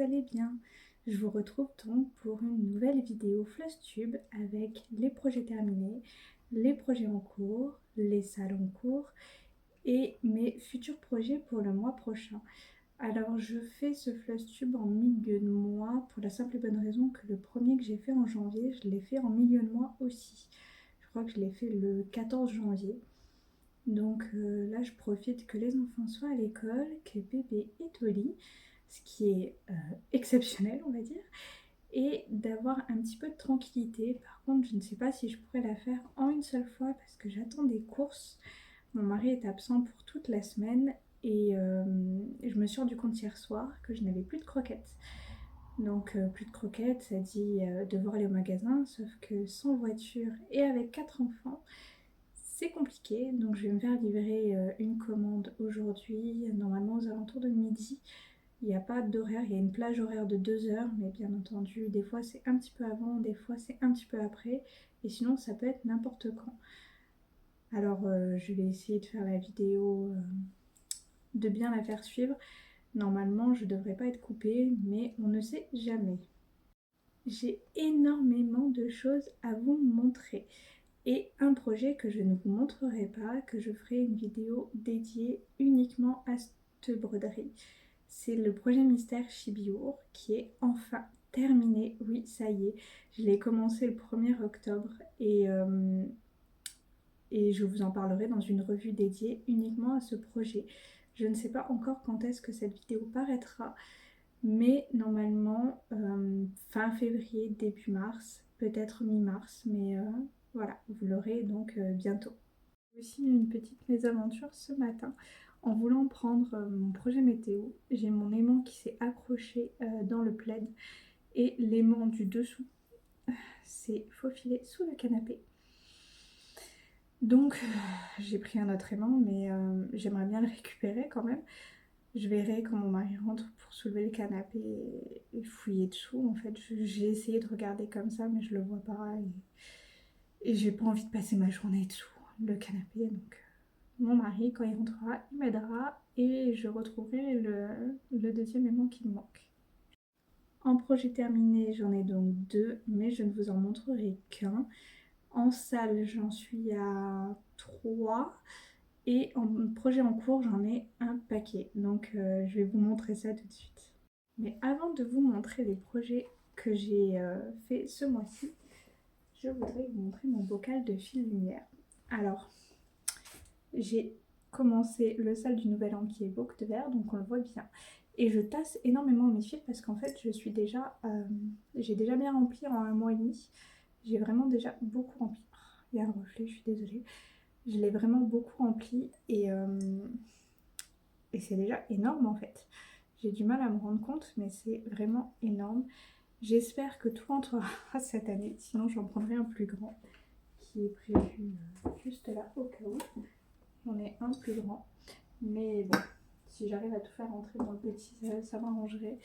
vous allez bien. Je vous retrouve donc pour une nouvelle vidéo Flosstube avec les projets terminés, les projets en cours, les salles en cours et mes futurs projets pour le mois prochain. Alors je fais ce Flosstube en milieu de mois pour la simple et bonne raison que le premier que j'ai fait en janvier, je l'ai fait en milieu de mois aussi. Je crois que je l'ai fait le 14 janvier. Donc là, je profite que les enfants soient à l'école, que bébé est au lit, ce qui est exceptionnel, on va dire, et d'avoir un petit peu de tranquillité. Par contre, je ne sais pas si je pourrais la faire en une seule fois parce que j'attends des courses. Mon mari est absent pour toute la semaine et je me suis rendu compte hier soir que je n'avais plus de croquettes. Donc plus de croquettes, ça dit devoir aller au magasin, sauf que sans voiture et avec 4 enfants, c'est compliqué, donc je vais me faire livrer une commande aujourd'hui, normalement aux alentours de midi. Il n'y a pas d'horaire, il y a une plage horaire de 2 heures, mais bien entendu, des fois c'est un petit peu avant, des fois c'est un petit peu après, et sinon ça peut être n'importe quand. Alors je vais essayer de faire la vidéo, de bien la faire suivre. Normalement je ne devrais pas être coupée, mais on ne sait jamais. J'ai énormément de choses à vous montrer. Et un projet que je ne vous montrerai pas, que je ferai une vidéo dédiée uniquement à cette broderie. C'est le projet Mystère Chibiour qui est enfin terminé. Oui, ça y est, je l'ai commencé le 1er octobre et je vous en parlerai dans une revue dédiée uniquement à ce projet. Je ne sais pas encore quand est-ce que cette vidéo paraîtra, mais normalement fin février, début mars, peut-être mi-mars, mais voilà, vous l'aurez donc bientôt. J'ai aussi eu une petite mésaventure ce matin en voulant prendre mon projet météo. J'ai mon aimant qui s'est accroché dans le plaid et l'aimant du dessous s'est faufilé sous le canapé. Donc j'ai pris un autre aimant, mais j'aimerais bien le récupérer quand même. Je verrai quand mon mari rentre pour soulever le canapé et fouiller dessous. En fait, j'ai essayé de regarder comme ça, mais je le vois pas. Et j'ai pas envie de passer ma journée dessous le canapé. Donc, mon mari, quand il rentrera, il m'aidera et je retrouverai le deuxième aimant qui me manque. En projet terminé, j'en ai donc 2, mais je ne vous en montrerai qu'un. En salle, j'en suis à 3. Et en projet en cours, j'en ai un paquet. Donc je vais vous montrer ça tout de suite. Mais avant de vous montrer les projets que j'ai fait ce mois-ci, je voudrais vous montrer mon bocal de fil lumière. Alors, j'ai commencé le sale du Nouvel An qui est boucle de verre, donc on le voit bien. Et je tasse énormément mes fils parce qu'en fait, j'ai déjà bien rempli en un mois et demi. J'ai vraiment déjà beaucoup rempli. Il y a un reflet, je suis désolée. Je l'ai vraiment beaucoup rempli et c'est déjà énorme en fait. J'ai du mal à me rendre compte, mais c'est vraiment énorme. J'espère que tout rentrera cette année, sinon j'en prendrai un plus grand qui est prévu juste là au cas où. J'en ai un plus grand, mais bon, si j'arrive à tout faire rentrer dans le petit, ça m'arrangerait.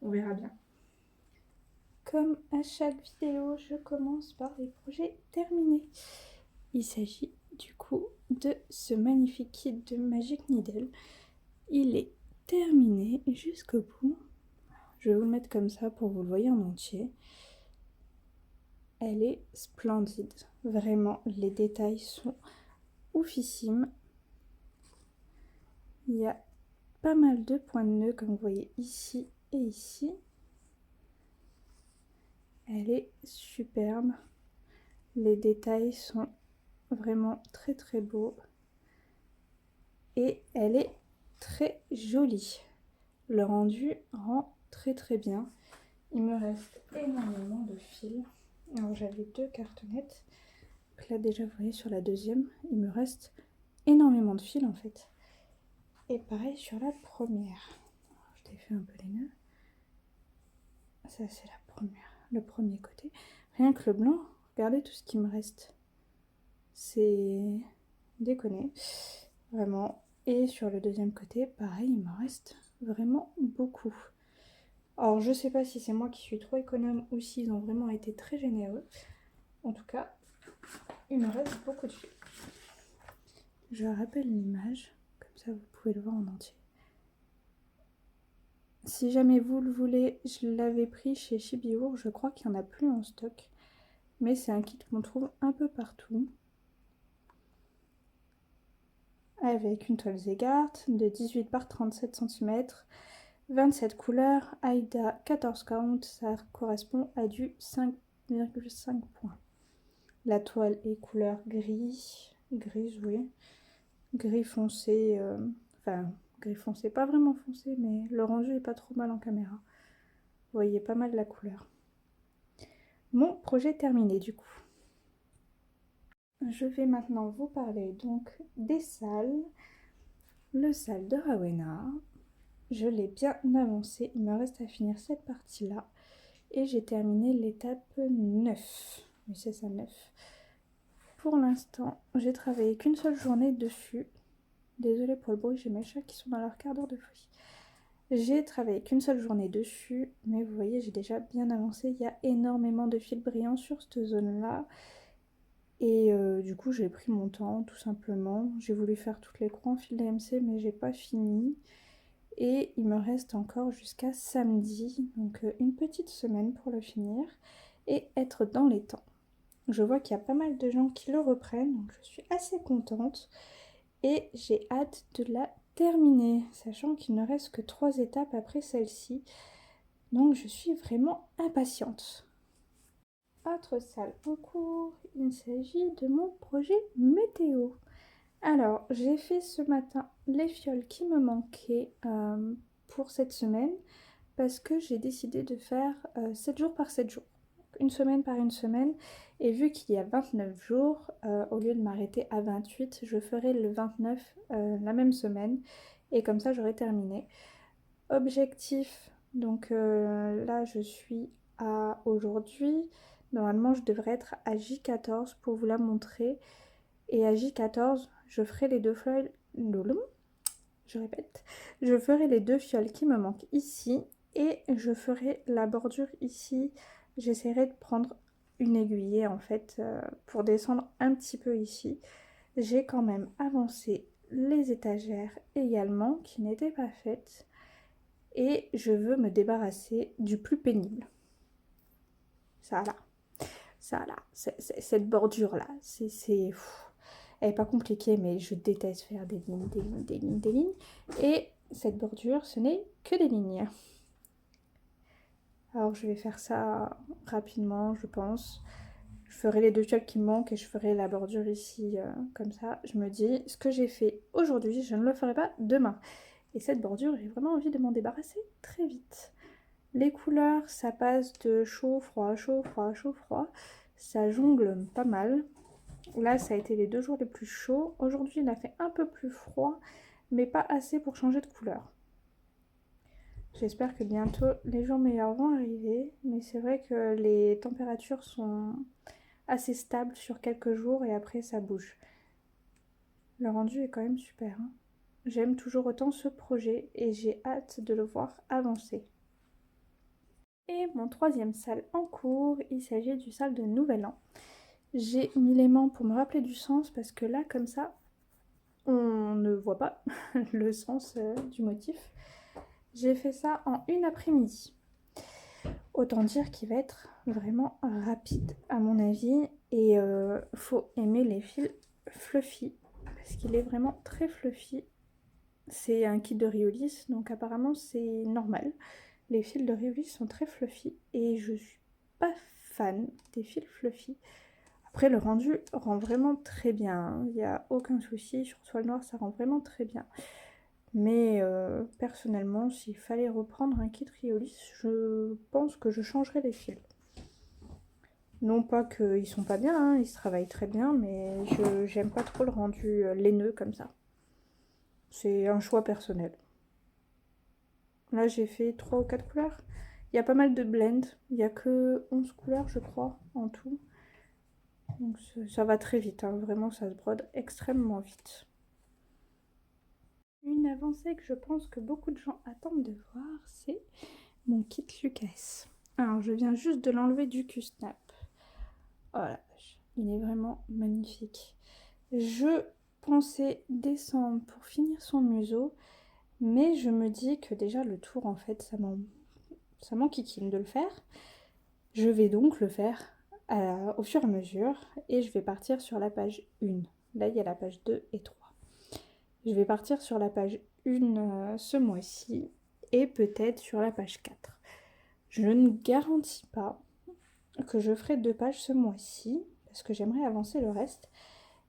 On verra bien. Comme à chaque vidéo, je commence par les projets terminés. Il s'agit du coup de ce magnifique kit de Magic Needle. Il est terminé jusqu'au bout. Je vais vous le mettre comme ça pour que vous le voyez en entier. Elle est splendide. Vraiment, les détails sont oufissimes. Il y a pas mal de points de nœud comme vous voyez ici et ici. Elle est superbe. Les détails sont vraiment très très beaux. Et elle est très jolie. Le rendu rend très très bien. Il me reste énormément de fils. Alors j'avais 2 cartonnettes. Donc là déjà vous voyez sur la deuxième, il me reste énormément de fils en fait. Et pareil sur la première. Alors, je t'ai fait un peu les nœuds. Ça c'est la première, le premier côté. Rien que le blanc, regardez tout ce qui me reste. C'est déconné, vraiment. Et sur le deuxième côté, pareil, il me reste vraiment beaucoup. Alors je sais pas si c'est moi qui suis trop économe ou s'ils ont vraiment été très généreux. En tout cas, il me reste beaucoup de fils. Je rappelle l'image, comme ça vous pouvez le voir en entier. Si jamais vous le voulez, je l'avais pris chez Chibiur, je crois qu'il n'y en a plus en stock. Mais c'est un kit qu'on trouve un peu partout. Avec une toile Zegart de 18 par 37 cm, 27 couleurs, Aïda 14 count, ça correspond à du 5,5 points. La toile est couleur grise, oui, gris foncé, enfin gris foncé, pas vraiment foncé, mais le rendu est pas trop mal en caméra. Vous voyez pas mal la couleur. Mon projet terminé du coup. Je vais maintenant vous parler donc des salles. Le salle de Rowena, je l'ai bien avancé, il me reste à finir cette partie-là. Et j'ai terminé l'étape 9. Oui, c'est ça, 9. Pour l'instant, j'ai travaillé qu'une seule journée dessus. Désolée pour le bruit, j'ai mes chats qui sont dans leur quart d'heure de folie. J'ai travaillé qu'une seule journée dessus, mais vous voyez, j'ai déjà bien avancé. Il y a énormément de fils brillants sur cette zone-là. Et du coup, j'ai pris mon temps, tout simplement. J'ai voulu faire toutes les croix en fil d'AMC, mais j'ai pas fini. Et il me reste encore jusqu'à samedi, donc une petite semaine pour le finir et être dans les temps. Je vois qu'il y a pas mal de gens qui le reprennent, donc je suis assez contente et j'ai hâte de la terminer, sachant qu'il ne reste que 3 étapes après celle-ci, donc je suis vraiment impatiente. Autre salle en cours, il s'agit de mon projet météo. Alors, j'ai fait ce matin les fioles qui me manquaient pour cette semaine parce que j'ai décidé de faire 7 jours par 7 jours, une semaine par une semaine. Et vu qu'il y a 29 jours, au lieu de m'arrêter à 28, je ferai le 29 la même semaine et comme ça j'aurai terminé. Objectif, donc là je suis à aujourd'hui. Normalement je devrais être à J14 pour vous la montrer. Et à J14, je ferai les deux fioles. Je répète, je ferai les 2 fioles qui me manquent ici et je ferai la bordure ici. J'essaierai de prendre une aiguille en fait pour descendre un petit peu ici. J'ai quand même avancé les étagères également qui n'étaient pas faites et je veux me débarrasser du plus pénible. Ça là, cette bordure là, elle n'est pas compliquée, mais je déteste faire des lignes, des lignes, des lignes, des lignes. Et cette bordure, ce n'est que des lignes. Alors je vais faire ça rapidement, je pense. Je ferai les 2 fioles qui me manquent et je ferai la bordure ici, comme ça. Je me dis, ce que j'ai fait aujourd'hui, je ne le ferai pas demain. Et cette bordure, j'ai vraiment envie de m'en débarrasser très vite. Les couleurs, ça passe de chaud, froid, chaud, froid, chaud, froid. Ça jongle pas mal. Là, ça a été les 2 jours les plus chauds. Aujourd'hui, il a fait un peu plus froid, mais pas assez pour changer de couleur. J'espère que bientôt les jours meilleurs vont arriver, mais c'est vrai que les températures sont assez stables sur quelques jours et après ça bouge. Le rendu est quand même super, hein. J'aime toujours autant ce projet et j'ai hâte de le voir avancer. Et mon 3e salle en cours, il s'agit du salle de Nouvel An. J'ai mis l'aimant pour me rappeler du sens parce que là, comme ça, on ne voit pas le sens du motif. J'ai fait ça en une après-midi. Autant dire qu'il va être vraiment rapide à mon avis. Et faut aimer les fils fluffy parce qu'il est vraiment très fluffy. C'est un kit de Riolis, donc apparemment c'est normal. Les fils de Riolis sont très fluffy et je suis pas fan des fils fluffy. Après, le rendu rend vraiment très bien, hein. Il n'y a aucun souci. Sur toile noire, ça rend vraiment très bien. Mais personnellement, s'il fallait reprendre un kit Riolis, je pense que je changerais les fils. Non pas qu'ils sont pas bien, hein, ils se travaillent très bien, mais j'aime pas trop le rendu laineux comme ça. C'est un choix personnel. Là, j'ai fait 3 ou 4 couleurs. Il y a pas mal de blends. Il n'y a que 11 couleurs, je crois, en tout. Donc ça va très vite, hein. Vraiment ça se brode extrêmement vite. Une avancée que je pense que beaucoup de gens attendent de voir, c'est mon kit Lucas. Alors je viens juste de l'enlever du Q-Snap. Oh la vache, il est vraiment magnifique. Je pensais descendre pour finir son museau, Mais je me dis que déjà le tour, en fait, ça m'enquiquine de le faire. Je vais donc le faire au fur et à mesure et je vais partir sur la page 1. Là, il y a la page 2 et 3. Je vais partir sur la page 1 ce mois-ci et peut-être sur la page 4. Je ne garantis pas que je ferai 2 pages ce mois-ci parce que j'aimerais avancer le reste.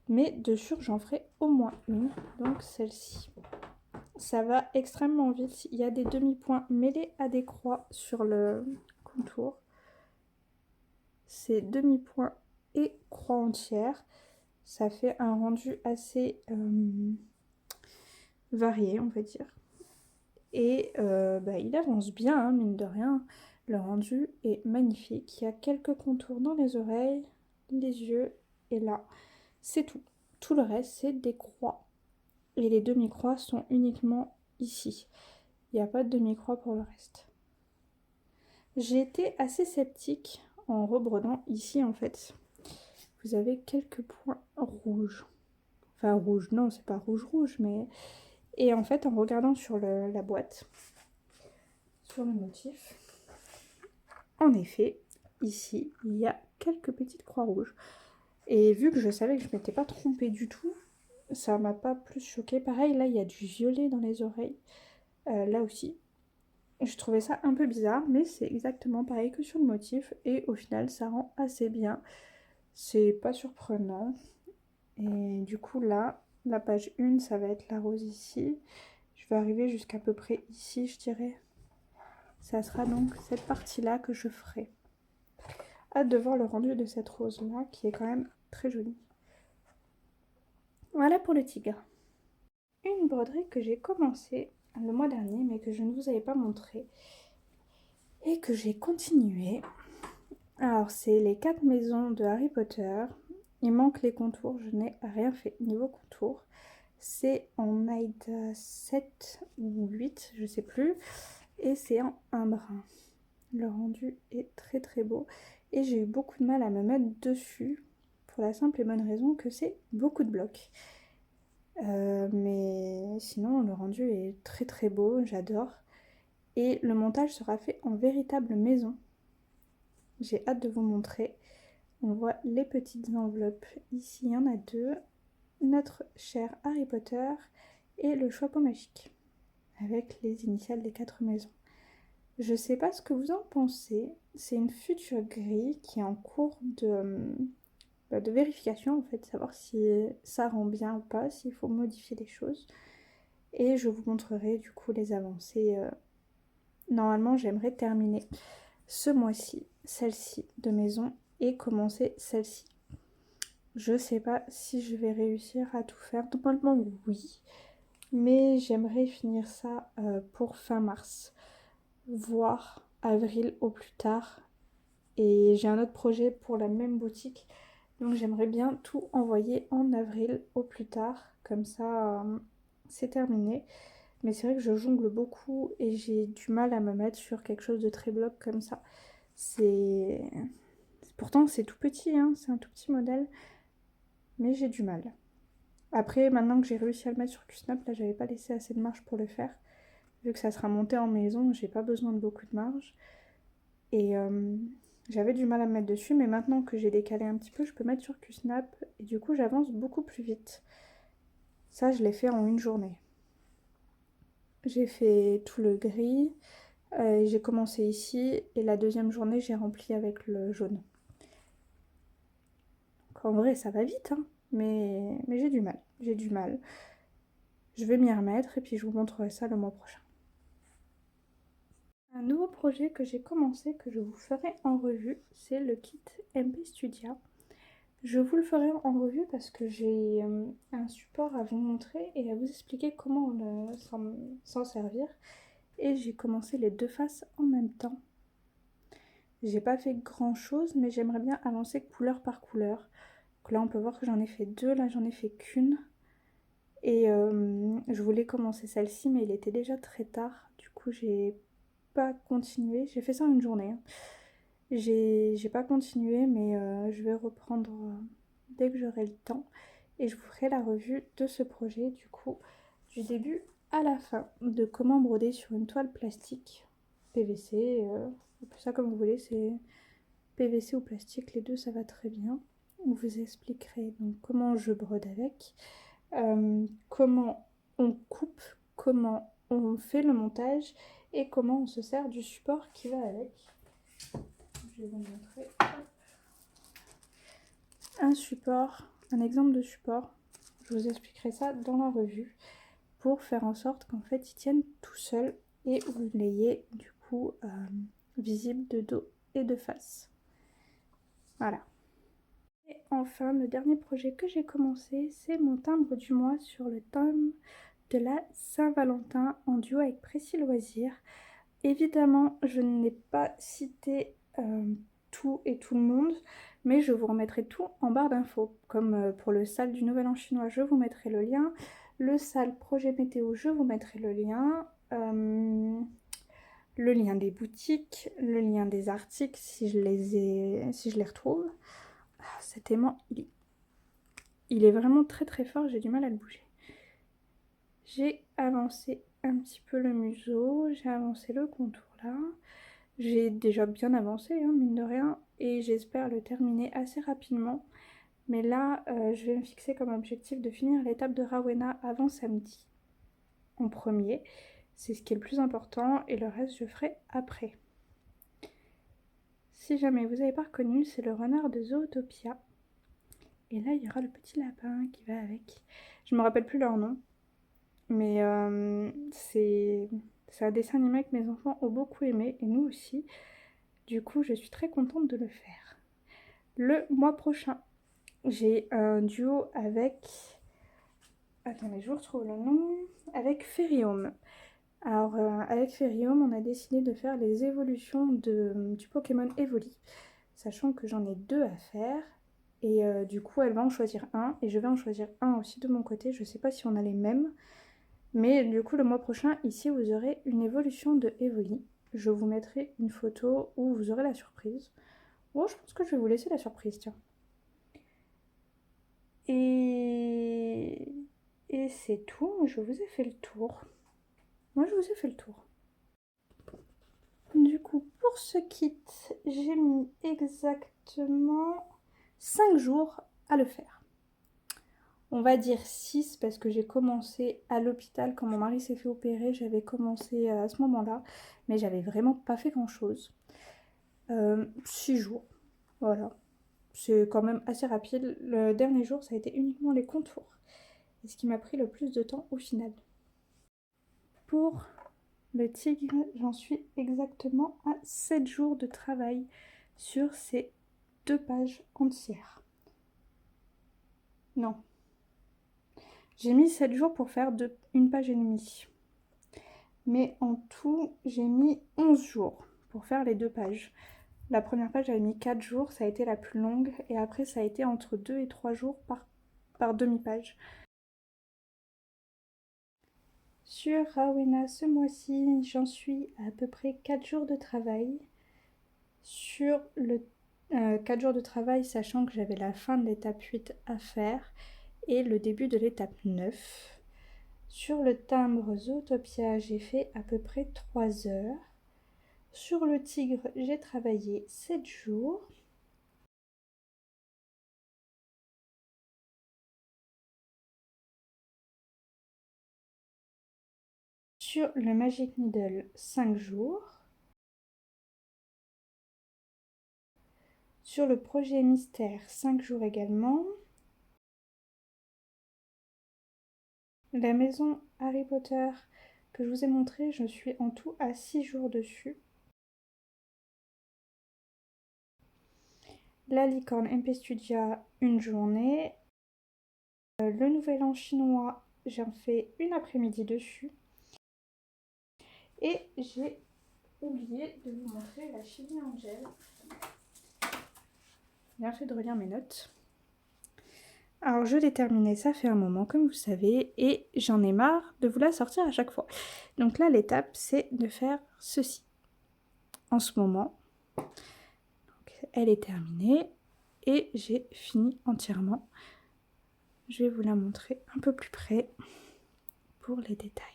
Mais de sûr, j'en ferai au moins une, donc celle-ci. Ça va extrêmement vite. Il y a des demi-points mêlés à des croix sur le contour. C'est demi-points et croix entière. Ça fait un rendu assez varié, on va dire. Et il avance bien, hein, mine de rien. Le rendu est magnifique. Il y a quelques contours dans les oreilles, les yeux, et là, c'est tout. Tout le reste, c'est des croix. Et les demi-croix sont uniquement ici. Il n'y a pas de demi-croix pour le reste. J'ai été assez sceptique en rebrodant ici, en fait. Vous avez quelques points rouges. Enfin, rouge, non, c'est pas rouge, mais... Et en fait, en regardant sur la boîte, sur le motif, en effet, ici, il y a quelques petites croix rouges. Et vu que je savais que je ne m'étais pas trompée du tout, ça m'a pas plus choquée. Pareil, là, il y a du violet dans les oreilles. Là aussi. Je trouvais ça un peu bizarre, mais c'est exactement pareil que sur le motif. Et au final, ça rend assez bien. C'est pas surprenant. Et du coup, là, la page 1, ça va être la rose ici. Je vais arriver jusqu'à peu près ici, je dirais. Ça sera donc cette partie-là que je ferai. Hâte de voir le rendu de cette rose-là, qui est quand même très jolie. Voilà pour le tigre. Une broderie que j'ai commencé le mois dernier, mais que je ne vous avais pas montré. Et que j'ai continué. Alors, c'est les 4 maisons de Harry Potter. Il manque les contours, je n'ai rien fait niveau contour. C'est en Aide 7 ou 8, je sais plus. Et c'est en un brin. Le rendu est très très beau. Et j'ai eu beaucoup de mal à me mettre dessus. Pour la simple et bonne raison que c'est beaucoup de blocs. Mais sinon, le rendu est très très beau, j'adore. Et le montage sera fait en véritable maison. J'ai hâte de vous montrer. On voit les petites enveloppes. Ici, il y en a 2. Notre cher Harry Potter et le chapeau magique. Avec les initiales des 4 maisons. Je sais pas ce que vous en pensez. C'est une future grille qui est en cours de vérification, en fait. Savoir si ça rend bien ou pas, s'il faut modifier des choses. Et je vous montrerai du coup les avancées. Normalement, j'aimerais terminer ce mois-ci celle-ci de maison et commencer celle-ci. Je sais pas si je vais réussir à tout faire. Normalement, oui. Mais j'aimerais finir ça pour fin mars. Voire avril au plus tard. Et j'ai un autre projet pour la même boutique. Donc j'aimerais bien tout envoyer en avril au plus tard. Comme ça, c'est terminé. Mais c'est vrai que je jongle beaucoup et j'ai du mal à me mettre sur quelque chose de très bloc comme ça. C'est... Pourtant c'est tout petit, hein, c'est un tout petit modèle. Mais j'ai du mal. Après, maintenant que j'ai réussi à le mettre sur QSnap, là j'avais pas laissé assez de marge pour le faire. Vu que ça sera monté en maison, j'ai pas besoin de beaucoup de marge. Et j'avais du mal à me mettre dessus, mais maintenant que j'ai décalé un petit peu, je peux mettre sur QSnap. Et du coup, j'avance beaucoup plus vite. Ça, je l'ai fait en une journée. J'ai fait tout le gris. J'ai commencé ici. Et la deuxième journée, j'ai rempli avec le jaune. Donc, en vrai, ça va vite, hein. Mais j'ai du mal. J'ai du mal. Je vais m'y remettre et puis je vous montrerai ça le mois prochain. Un nouveau projet que j'ai commencé, que je vous ferai en revue, c'est le kit MP Studia. Je vous le ferai en revue parce que j'ai un support à vous montrer et à vous expliquer comment s'en servir. Et j'ai commencé les 2 faces en même temps. J'ai pas fait grand chose, mais j'aimerais bien avancer couleur par couleur. Donc là, on peut voir que j'en ai fait 2, là j'en ai fait qu'une. Et je voulais commencer celle-ci, mais il était déjà très tard. Du coup, j'ai pas continué. J'ai fait ça en une journée, hein. J'ai pas continué, mais je vais reprendre dès que j'aurai le temps. Et je vous ferai la revue de ce projet, du coup, du début à la fin de comment broder sur une toile plastique, PVC, appelez ça comme vous voulez, c'est PVC ou plastique, les deux ça va très bien. On vous expliquerai donc comment je brode avec, comment on coupe, comment on fait le montage et comment on se sert du support qui va avec. Je vais vous montrer un support, un exemple de support. Je vous expliquerai ça dans la revue pour faire en sorte qu'en fait ils tiennent tout seuls et vous l'ayez du coup visible de dos et de face. Voilà. Et enfin, le dernier projet que j'ai commencé, c'est mon timbre du mois sur le thème de la Saint-Valentin en duo avec Précis Loisirs. Évidemment, je n'ai pas cité tout et tout le monde, mais je vous remettrai tout en barre d'infos. Comme pour le sale du Nouvel An chinois, je vous mettrai le lien. Le sale projet météo, je vous mettrai le lien. Le lien des boutiques, le lien des articles si je les retrouve. Ah, cet aimant, il est vraiment très très fort, j'ai du mal à le bouger. J'ai avancé un petit peu le museau, j'ai avancé le contour là. J'ai déjà bien avancé, hein, mine de rien, et j'espère le terminer assez rapidement. Mais là, je vais me fixer comme objectif de finir l'étape de Rowena avant samedi, en premier. C'est ce qui est le plus important, et le reste, je ferai après. Si jamais vous n'avez pas reconnu, c'est le renard de Zootopia. Et là, il y aura le petit lapin qui va avec. Je me rappelle plus leur nom, mais c'est un dessin animé que mes enfants ont beaucoup aimé, et nous aussi. Du coup, je suis très contente de le faire. Le mois prochain, j'ai un duo avec... Attendez, je vous retrouve le nom. Avec Ferium. Alors, avec Ferium, on a décidé de faire les évolutions du Pokémon Evoli. Sachant que j'en ai 2 à faire. Et du coup, elle va en choisir un. Et je vais en choisir un aussi de mon côté. Je ne sais pas si on a les mêmes. Mais du coup, le mois prochain, ici, vous aurez une évolution de Evoli. Je vous mettrai une photo où vous aurez la surprise. Bon, je pense que je vais vous laisser la surprise, tiens. Et c'est tout, je vous ai fait le tour. Moi, je vous ai fait le tour. Du coup, pour ce kit, j'ai mis exactement 5 jours à le faire. On va dire 6 parce que j'ai commencé à l'hôpital quand mon mari s'est fait opérer. J'avais commencé à ce moment-là, mais j'avais vraiment pas fait grand-chose. 6 jours, voilà. C'est quand même assez rapide. Le dernier jour, ça a été uniquement les contours. Et ce qui m'a pris le plus de temps au final. Pour le tigre, j'en suis exactement à 7 jours de travail sur ces 2 pages entières. Non. J'ai mis 7 jours pour faire une page et demie. Mais en tout, j'ai mis 11 jours pour faire les 2 pages. La première page, j'avais mis 4 jours, ça a été la plus longue. Et après, ça a été entre 2 et 3 jours par demi-page. Sur Rowena, ce mois-ci, j'en suis à peu près 4 jours de travail. Sur le 4 jours de travail, sachant que j'avais la fin de l'étape 8 à faire et le début de l'étape 9. Sur le timbre Zootopia, j'ai fait à peu près 3 heures. Sur le tigre, j'ai travaillé 7 jours. Sur le Magic Needle, 5 jours. Sur le projet Mystère, 5 jours également. La maison Harry Potter que je vous ai montré, je suis en tout à 6 jours dessus. La licorne MP Studia, une journée. Le Nouvel An chinois, j'en fais une après-midi dessus. Et j'ai oublié de vous montrer la Chili Angel. Bien fait de relire mes notes. Alors je l'ai terminée, ça fait un moment comme vous savez, et j'en ai marre de vous la sortir à chaque fois. Donc là l'étape c'est de faire ceci. En ce moment, donc, elle est terminée et j'ai fini entièrement. Je vais vous la montrer un peu plus près pour les détails.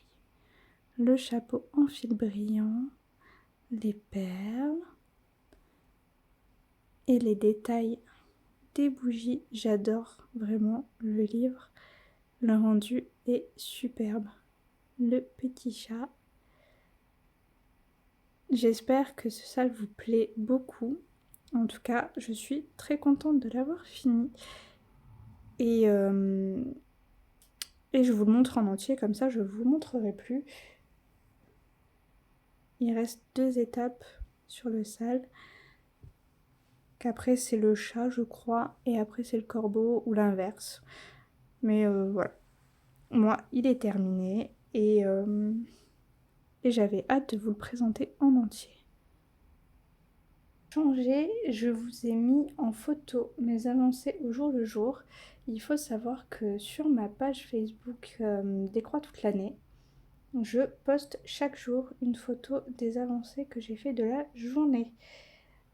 le chapeau en fil brillant, les perles et les détails des bougies. J'adore vraiment le livre. Le rendu est superbe. Le petit chat. J'espère que ce salle vous plaît beaucoup. En tout cas, je suis très contente de l'avoir fini. Et je vous le montre en entier, comme ça je ne vous montrerai plus. Il reste 2 étapes sur le salle. Qu'après c'est le chat je crois, et après c'est le corbeau ou l'inverse. Mais voilà. Moi il est terminé et j'avais hâte de vous le présenter en entier. Je vous ai mis en photo mes avancées au jour le jour. Il faut savoir que sur ma page Facebook Décroît toute l'année, je poste chaque jour une photo des avancées que j'ai fait de la journée.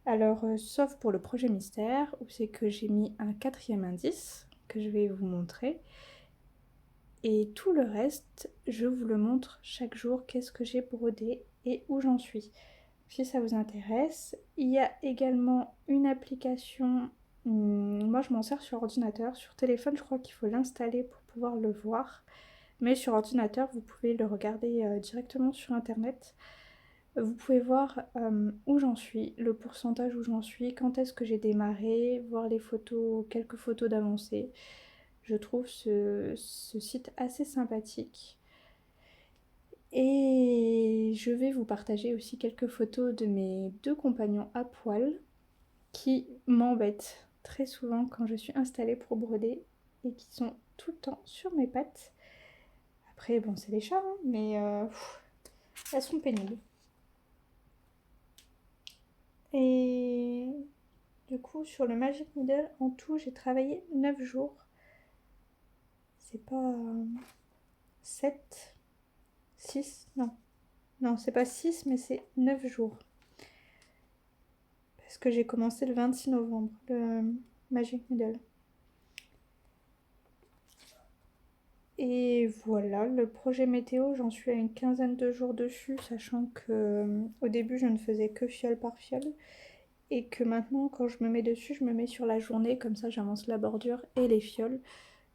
Alors, sauf pour le projet mystère, où c'est que j'ai mis un 4e indice que je vais vous montrer. Et tout le reste, je vous le montre chaque jour, qu'est-ce que j'ai brodé et où j'en suis. Si ça vous intéresse, il y a également une application, moi je m'en sers sur ordinateur, sur téléphone je crois qu'il faut l'installer pour pouvoir le voir, mais sur ordinateur vous pouvez le regarder directement sur internet. Vous pouvez voir où j'en suis, le pourcentage où j'en suis, quand est-ce que j'ai démarré, voir les photos, quelques photos d'avancée. Je trouve ce site assez sympathique. Et je vais vous partager aussi quelques photos de mes 2 compagnons à poil qui m'embêtent très souvent quand je suis installée pour broder et qui sont tout le temps sur mes pattes. Après, bon, c'est les chats, hein, mais elles sont pénibles. Et du coup, sur le Magic Needle, en tout, j'ai travaillé 9 jours. C'est pas 7, 6, non. Non, c'est pas 6, mais c'est 9 jours. Parce que j'ai commencé le 26 novembre, le Magic Needle. Et voilà, le projet météo, j'en suis à une quinzaine de jours dessus, sachant que au début je ne faisais que fiole par fiole. Et que maintenant, quand je me mets dessus, je me mets sur la journée, comme ça j'avance la bordure et les fioles.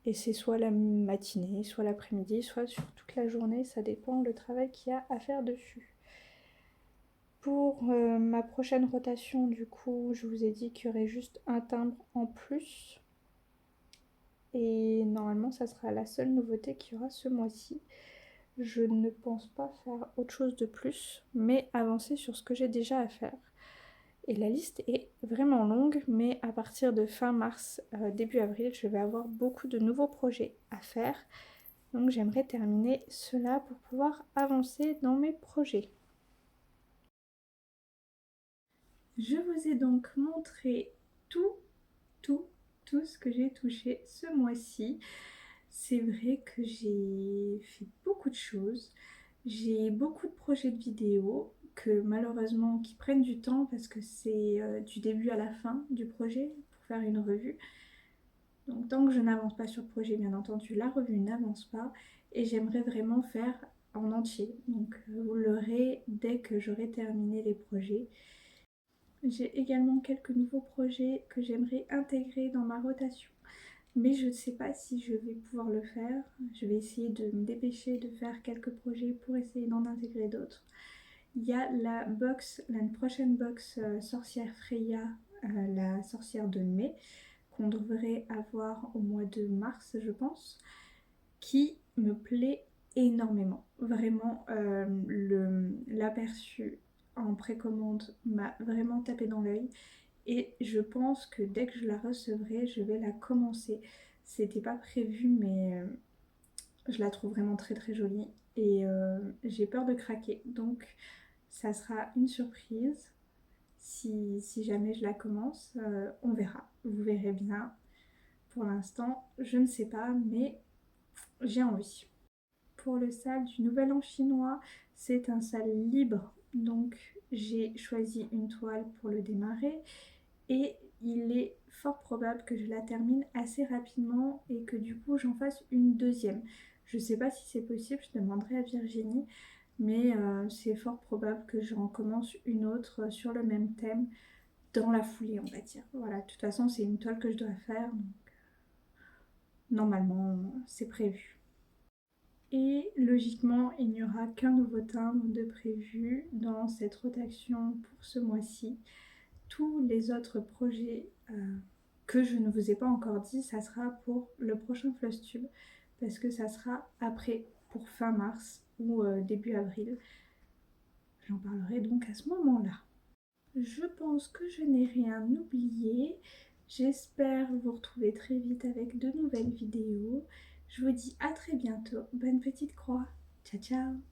Et c'est soit la matinée, soit l'après-midi, soit sur toute la journée, ça dépend le travail qu'il y a à faire dessus. Pour ma prochaine rotation, du coup, je vous ai dit qu'il y aurait juste un timbre en plus. Et normalement, ça sera la seule nouveauté qu'il y aura ce mois-ci. Je ne pense pas faire autre chose de plus, mais avancer sur ce que j'ai déjà à faire. Et la liste est vraiment longue, mais à partir de fin mars, début avril, je vais avoir beaucoup de nouveaux projets à faire. Donc j'aimerais terminer cela pour pouvoir avancer dans mes projets. Je vous ai donc montré tout ce que j'ai touché ce mois-ci. C'est vrai que j'ai fait beaucoup de choses. J'ai beaucoup de projets de vidéos que malheureusement qui prennent du temps parce que c'est du début à la fin du projet pour faire une revue. Donc tant que je n'avance pas sur le projet, bien entendu, la revue n'avance pas et j'aimerais vraiment faire en entier. Donc vous l'aurez dès que j'aurai terminé les projets. J'ai également quelques nouveaux projets que j'aimerais intégrer dans ma rotation. Mais je ne sais pas si je vais pouvoir le faire. Je vais essayer de me dépêcher de faire quelques projets pour essayer d'en intégrer d'autres. Il y a la prochaine box Sorcière Freya, la sorcière de mai, qu'on devrait avoir au mois de mars, je pense, qui me plaît énormément. Vraiment, l'aperçu en précommande m'a vraiment tapé dans l'œil. Et je pense que dès que je la recevrai, je vais la commencer. C'était pas prévu, mais je la trouve vraiment très très jolie. Et j'ai peur de craquer. Donc ça sera une surprise. Si jamais je la commence, on verra. Vous verrez bien. Pour l'instant, je ne sais pas, mais j'ai envie. Pour le salle du Nouvel An chinois, c'est un salle libre. Donc j'ai choisi une toile pour le démarrer. Et il est fort probable que je la termine assez rapidement et que du coup j'en fasse une deuxième. Je ne sais pas si c'est possible, je demanderai à Virginie, mais c'est fort probable que j'en commence une autre sur le même thème dans la foulée, on va dire. Voilà, de toute façon, c'est une toile que je dois faire, donc normalement, c'est prévu. Et logiquement, il n'y aura qu'un nouveau timbre de prévu dans cette rotation pour ce mois-ci. Tous les autres projets que je ne vous ai pas encore dit, ça sera pour le prochain Flosstube, parce que ça sera après, pour fin mars ou début avril. J'en parlerai donc à ce moment-là. Je pense que je n'ai rien oublié. J'espère vous retrouver très vite avec de nouvelles vidéos. Je vous dis à très bientôt. Bonne petite croix. Ciao ciao.